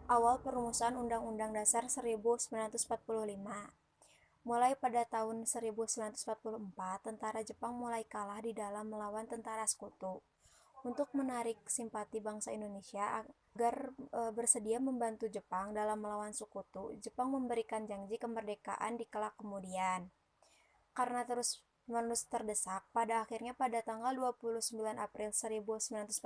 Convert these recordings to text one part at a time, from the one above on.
Awal perumusan Undang-Undang Dasar 1945. Mulai pada tahun 1944, tentara Jepang mulai kalah di dalam melawan tentara sekutu. Untuk menarik simpati bangsa Indonesia agar bersedia membantu Jepang dalam melawan sekutu, Jepang memberikan janji kemerdekaan di kelak kemudian. Karena terus-menerus terdesak, pada akhirnya pada tanggal 29 April 1945,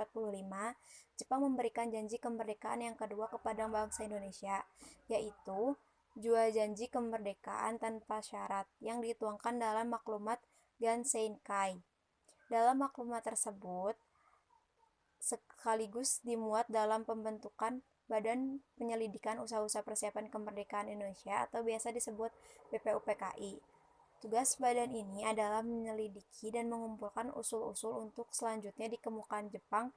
Jepang memberikan janji kemerdekaan yang kedua kepada bangsa Indonesia, yaitu Jua Janji Kemerdekaan Tanpa Syarat yang dituangkan dalam maklumat Ganseikai. Dalam maklumat tersebut sekaligus dimuat dalam pembentukan Badan Penyelidikan Usaha-Usaha Persiapan Kemerdekaan Indonesia atau biasa disebut BPUPKI. Tugas badan ini adalah menyelidiki dan mengumpulkan usul-usul untuk selanjutnya dikemukakan Jepang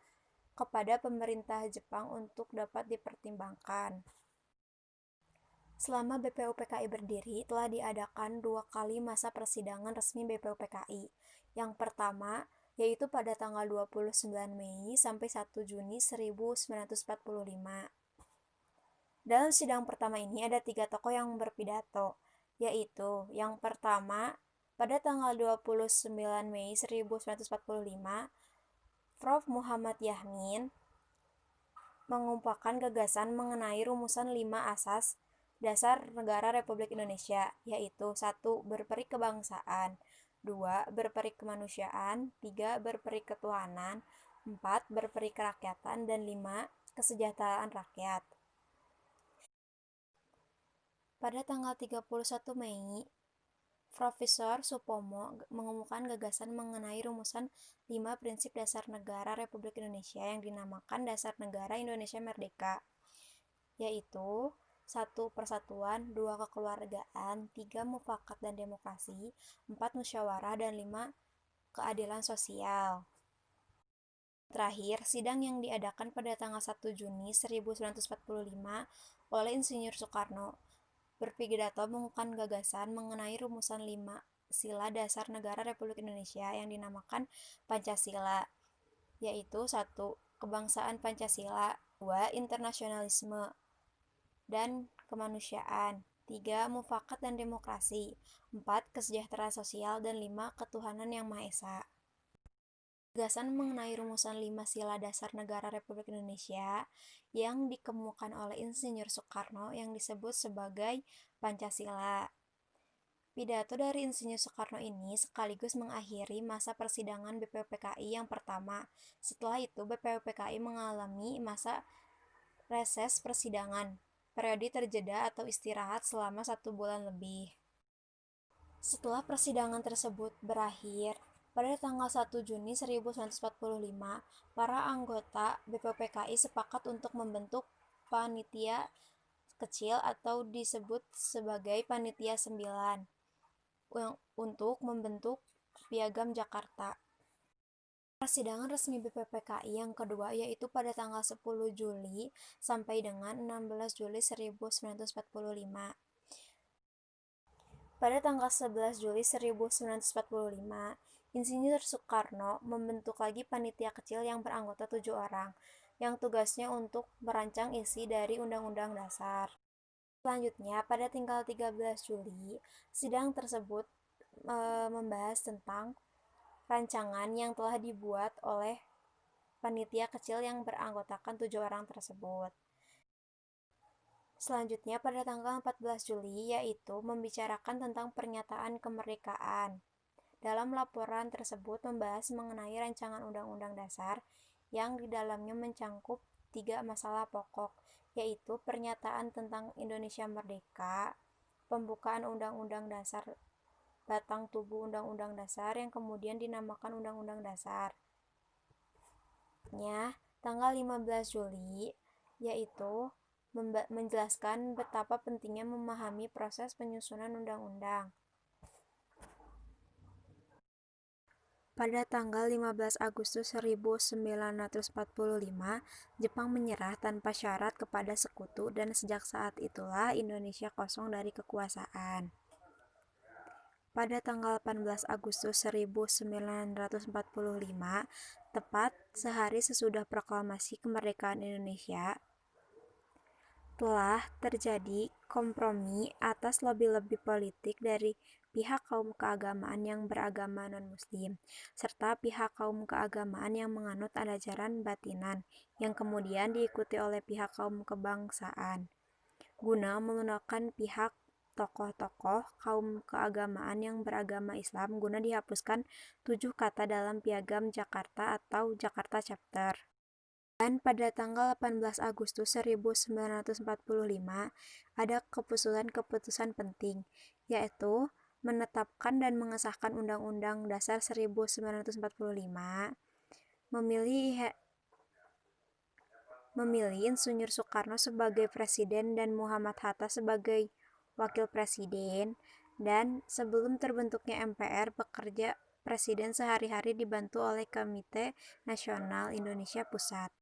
kepada pemerintah Jepang untuk dapat dipertimbangkan. Selama BPUPKI berdiri, telah diadakan 2 kali masa persidangan resmi BPUPKI. Yang pertama, yaitu pada tanggal 29 Mei sampai 1 Juni 1945. Dalam sidang pertama ini ada 3 tokoh yang berpidato, yaitu yang pertama, pada tanggal 29 Mei 1945, Prof. Muhammad Yahmin mengumpulkan gagasan mengenai rumusan 5 asas dasar negara Republik Indonesia, yaitu 1. Berperi kebangsaan, 2. Berperi kemanusiaan, 3. Berperi ketuhanan, 4. Berperi kerakyatan, dan 5. Kesejahteraan rakyat. Pada tanggal 31 Mei, Profesor Supomo mengumumkan gagasan mengenai rumusan 5 prinsip dasar negara Republik Indonesia yang dinamakan Dasar Negara Indonesia Merdeka, yaitu 1. Persatuan, 2. Kekeluargaan, 3. Mufakat dan demokrasi, 4. Musyawarah, dan 5. Keadilan sosial. Terakhir, sidang yang diadakan pada tanggal 1 Juni 1945 oleh Insinyur Soekarno berpidato mengungkapkan gagasan mengenai rumusan 5 sila dasar negara Republik Indonesia yang dinamakan Pancasila, yaitu 1. Kebangsaan Pancasila, 2. Internasionalisme dan kemanusiaan, 3. Mufakat dan demokrasi, 4. Kesejahteraan sosial, dan 5. Ketuhanan yang Maha Esa. Gagasan mengenai rumusan 5 sila dasar negara Republik Indonesia yang dikemukakan oleh Insinyur Soekarno yang disebut sebagai Pancasila. Pidato dari Insinyur Soekarno ini sekaligus mengakhiri masa persidangan BPUPKI yang pertama. Setelah itu, BPUPKI mengalami masa reses persidangan, periode terjeda atau istirahat selama 1 bulan lebih. Setelah persidangan tersebut berakhir, pada tanggal 1 Juni 1945, para anggota BPUPKI sepakat untuk membentuk panitia kecil atau disebut sebagai Panitia 9 untuk membentuk Piagam Jakarta. Persidangan resmi BPUPKI yang kedua yaitu pada tanggal 10 Juli sampai dengan 16 Juli 1945. Pada tanggal 11 Juli 1945, Insinyur Soekarno membentuk lagi panitia kecil yang beranggota 7 orang, yang tugasnya untuk merancang isi dari Undang-Undang Dasar. Selanjutnya, pada tanggal 13 Juli, sidang tersebut membahas tentang rancangan yang telah dibuat oleh panitia kecil yang beranggotakan 7 orang tersebut. Selanjutnya pada tanggal 14 Juli yaitu membicarakan tentang pernyataan kemerdekaan. Dalam laporan tersebut membahas mengenai rancangan Undang-Undang Dasar yang di dalamnya mencangkup 3 masalah pokok, yaitu pernyataan tentang Indonesia Merdeka, pembukaan Undang-Undang Dasar, batang tubuh Undang-Undang Dasar yang kemudian dinamakan Undang-Undang Dasar. Tanggal 15 Juli yaitu menjelaskan betapa pentingnya memahami proses penyusunan undang-undang. Pada tanggal 15 Agustus 1945, Jepang menyerah tanpa syarat kepada sekutu dan sejak saat itulah Indonesia kosong dari kekuasaan. Pada tanggal 18 Agustus 1945, tepat sehari sesudah proklamasi kemerdekaan Indonesia, telah terjadi kompromi atas lobby-lobby politik dari pihak kaum keagamaan yang beragama non-Muslim, serta pihak kaum keagamaan yang menganut ajaran batinan, yang kemudian diikuti oleh pihak kaum kebangsaan, guna melunakkan pihak tokoh-tokoh kaum keagamaan yang beragama Islam guna dihapuskan 7 kata dalam Piagam Jakarta atau Jakarta Chapter. Dan pada tanggal 18 Agustus 1945, ada keputusan-keputusan penting, yaitu menetapkan dan mengesahkan Undang-Undang Dasar 1945, memilih Insinyur Soekarno sebagai presiden dan Muhammad Hatta sebagai wakil presiden, dan sebelum terbentuknya MPR, bekerja presiden sehari-hari dibantu oleh Komite Nasional Indonesia Pusat.